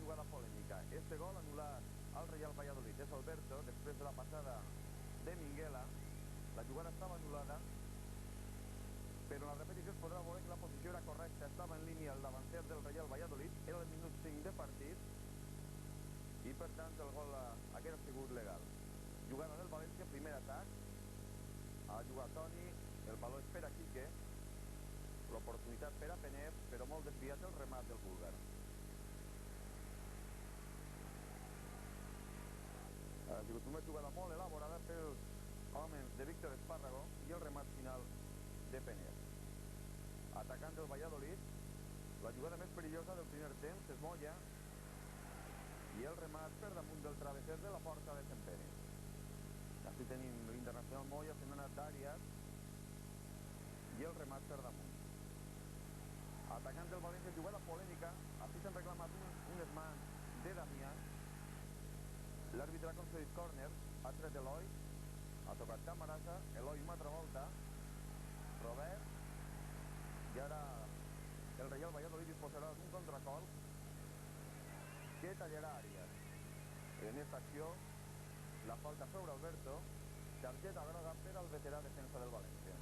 jugada polèmica. Este gol anul·lat al Real Valladolid és Alberto, després de la passada de Minguela. La jugada estava anul·lada, però en la repetició es podrà veure que la posició era correcta, estava en línia el davanter del Real Valladolid, era el minut 5 de partit, i per tant el gol haguera sigut legal. Jugada del València, primer atac, ha jugat Toni, el valor és per a Quique, l'oportunitat per a Penev, però molt desviat el remat del búlgar. Ha sigut una jugada molt elaborada pels homes de Víctor Espárrago i el remat final de Penev. Atacant del Valladolid, la jugada més perillosa del primer temps és Moya i el remat per damunt del travesser de la porta de Sempere. Així tenim l'internacional Moya fent anat d'àrees i el remat per damunt. Atacant del València, jugada polèmica, així s'han reclamat unes mans de Damià. L'àrbitre ha concedit córner, ha tret Eloi, ha tocat Camarasa, Eloi una altra volta, Robert, i ara el Real Valladolid disposarà d'un contracolp que tallarà àrees. En aquesta acció, la falta sobre Alberto, targeta groga per al veterà defensa del València.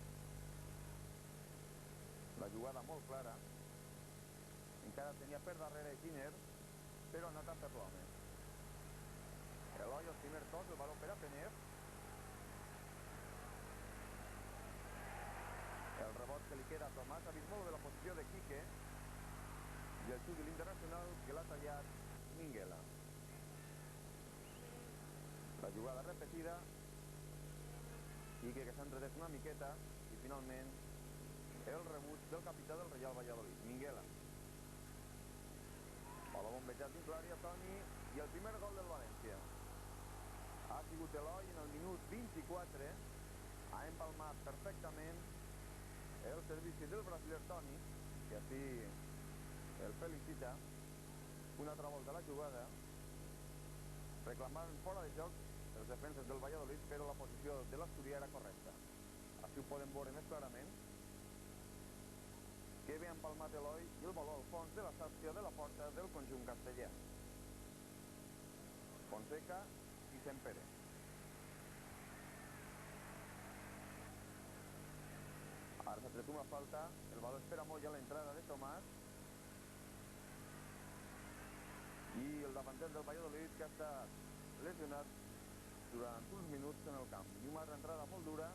La jugada molt clara, encara tenia per darrere Giner, però ha anat a per l'home. Eloi al primer toc, el valor per a Penev. El rebot que li queda a Tomàs, ha vist molt bé la posició de Quique i el xut de l'internacional que l'ha tallat Minguela. La jugada repetida, Quique que s'ha entretès una miqueta i finalment el rebuig del capità del Real Valladolid, Minguela. Baló bombejat dins l'àrea, Toni, i el primer gol del València. Ha sigut Eloi en el minut 24, ha empalmat perfectament el servici del brasiler Toni, que així el felicita. Una altra volta la jugada, reclamaven fora de joc els defenses del Valladolid, però la posició de l'Asturià era correcta. Així ho podem veure més clarament, que ve empalmat Eloi i el baló al fons de la sàpia de la porta del conjunt castellà. Fonseca i Sempere. Ara s'ha tret una falta, el baló espera Moya a l'entrada de Tomàs i el davanter del Valladolid que ha estat lesionat durant uns minuts en el camp. I una altra entrada molt dura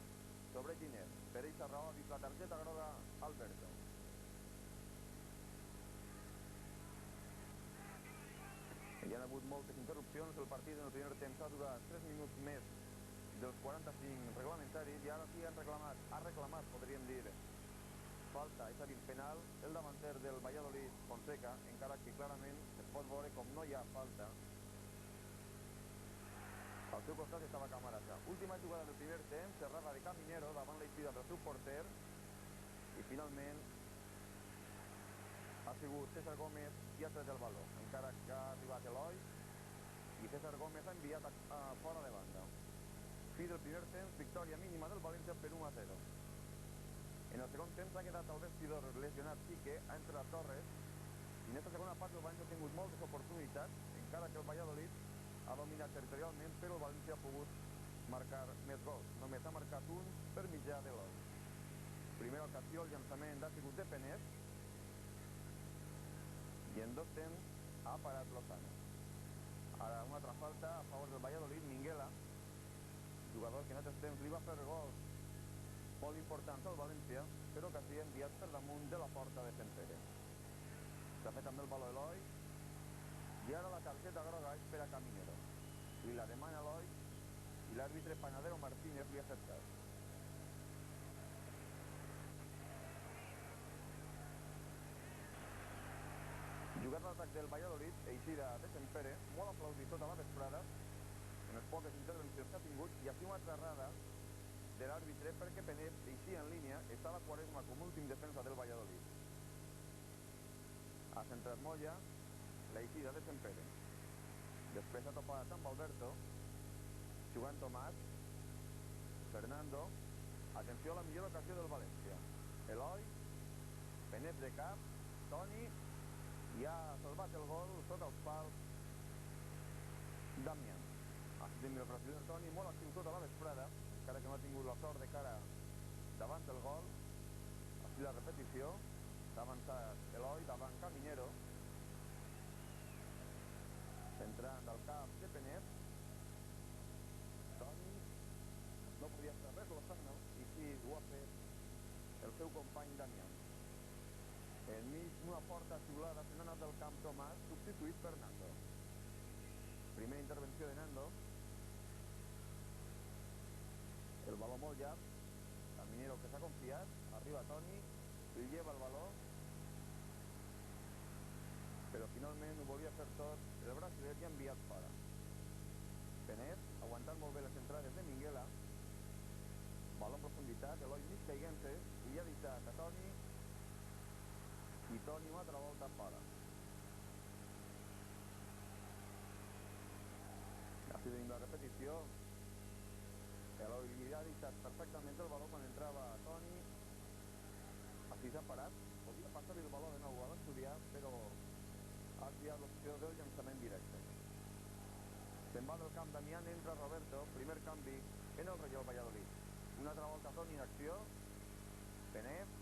sobre Giner. Per aquesta raó ha vist la targeta groga Alberto. Hi ha hagut moltes interrupcions, el partit en el primer temps ha durat 3 minuts més dels 45 reglamentaris i ara sí ha reclamat, podríem dir, falta, és a dir, penal, el davanter del Valladolid, Fonseca, encara que clarament es pot veure com no hi ha falta. Al seu costat estava Camarasa. Última jugada del primer temps, errada de Caminero davant l'eixida del seu porter i finalment ha sigut César Gómez qui ha tret el baló, encara que ha arribat Eloi i César Gómez ha enviat fora de banda. Fi del primer temps, victòria mínima del València per 1-0. En el segon temps ha quedat al vestidor lesionat Quique, ha entrat Torres i en aquesta segona part el València ha tingut moltes oportunitats, encara que el Valladolid ha dominat territorialment, però el València ha pogut marcar més gols. Només ha marcat un per mitjà d'Eloi. Primera ocasió, el llançament ha sigut de Penev i en 2 temps ha parat Lozano. Ara una altra falta a favor del Valladolid, Minguela, jugador que en altres temps li va fer gols molt importants al València, però que s'hi ha enviat per damunt de la porta de Sempere. S'ha fet també el baló Eloi i ara la targeta groga és per a Caminero. Li la demana Eloi i l'àrbitre Panadero Martínez li ha fet cas. Jugada d'atac del Valladolid, eixida de Sempere, molt aplaudit tota la vesprada, en les poques intervencions que ha tingut, i així una altra errada de l'àrbitre perquè Penev eixia en línia, estava Quaresma com últim defensa del Valladolid. Ha centrat Moya, l'eixida de Sempere. Després ha topat amb Alberto, jugant Tomàs, Fernando, atenció a la millor ocasió del València. Eloi, Penev de cap, Toni, i ha salvat el gol sota els pals Damián. Ha estat el brasiler Toni, molt actiu tota la vesprada, encara que no ha tingut la sort de cara davant del gol. Així la repetició, s'ha avançat Eloi davant Caminero, centrant del cap de Penet. Toni no podia fer res Lozano i sí, ho ha fet el seu company Damián. Enmig d'una forta xiulada se n'ha anat del camp Tomàs, substituït per Nando. Primera intervenció de Nando. El baló molt llarg, Caminero que s'ha confiat, arriba Toni, li lleva el baló, però finalment ho volia fer tot el brasiler i ha enviat fora. Penet, aguantant molt bé les entrades de Minguela, baló en profunditat, Eloi mig caiguent-se, li ha deixat a Toni, i Toni una altra volta fora. Així tenim la repetició. Eloi li ha deixat perfectament el baló quan entrava Toni. Així s'ha parat. Podia passar el baló de nou a l'Asturià, però ha triat l'opció del llançament directe. Se'n va del camp Damián, entra Roberto, primer canvi en el Reial Valladolid. Una altra volta Toni en acció, Penet,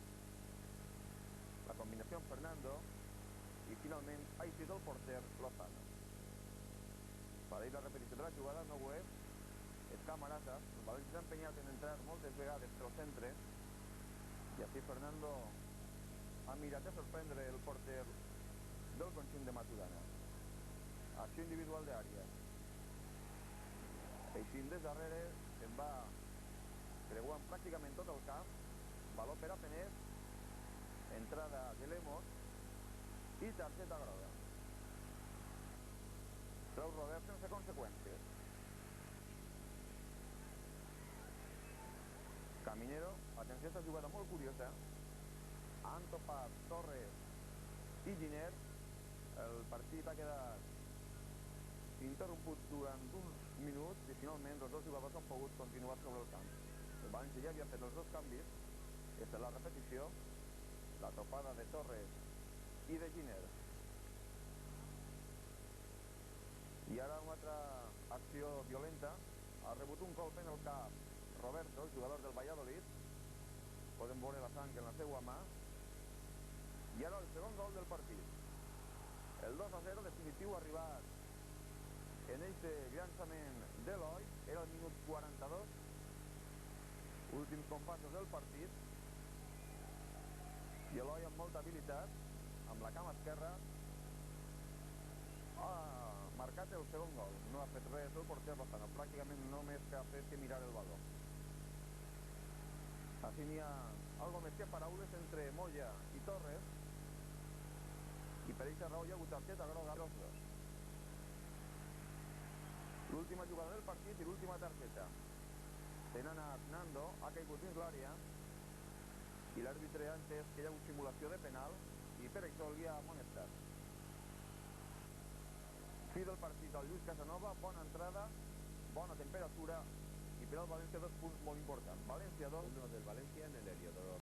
la combinació amb Fernando, i finalment ha eixit el porter Lozano. Per la repetició de la jugada no ho és Camarasa. El València s'ha empenyat en entrar moltes vegades pel centre, i així Fernando ha mirat de sorprendre el porter del conjunt de Maturana. Acció individual d'Àries. Eixint des darrere, se'n va creuant pràcticament tot el camp, baló per a Penet, entrada de Lemos i targeta groga. Treu Robert sense conseqüències. Caminero, atenció a aquesta jugada molt curiosa, han topat Torres i Giner. El partit ha quedat interromput durant uns minuts i finalment els dos jugadors han pogut continuar sobre el camp. El València ja havia fet els dos canvis. Aquesta és la repetició, la topada de Torres i de Giner. I ara una altra acció violenta. Ha rebut un colp en el cap Roberto, el jugador del Valladolid. Podem veure la sang en la seva mà. I ara el segon gol del partit. El 2-0 definitiu ha arribat en aquest llançament d'Eloi. Era el minut 42. Últims compassos del partit. I Eloi amb molta habilitat, amb la cama esquerra, ha marcat el segon gol. No ha fet res el porter Lozano, pràcticament només que ha fet que mirar el baló. Així n'hi ha algo més que paraules entre Moya i Torres, i per aquesta raó hi ha hagut targeta groga dels dos. L'última jugada del partit i l'última targeta. Se n'ha anat Nando, ha caigut dins l'àrea, i l'àrbitre ha entès que hi ha hagut simulació de penal i per això li ha amonestat. Fi del partit al Lluís Casanova, bona entrada, bona temperatura, y per al València 2 punts molt importants. València 2. Uno del Valencia en el Heliodoro.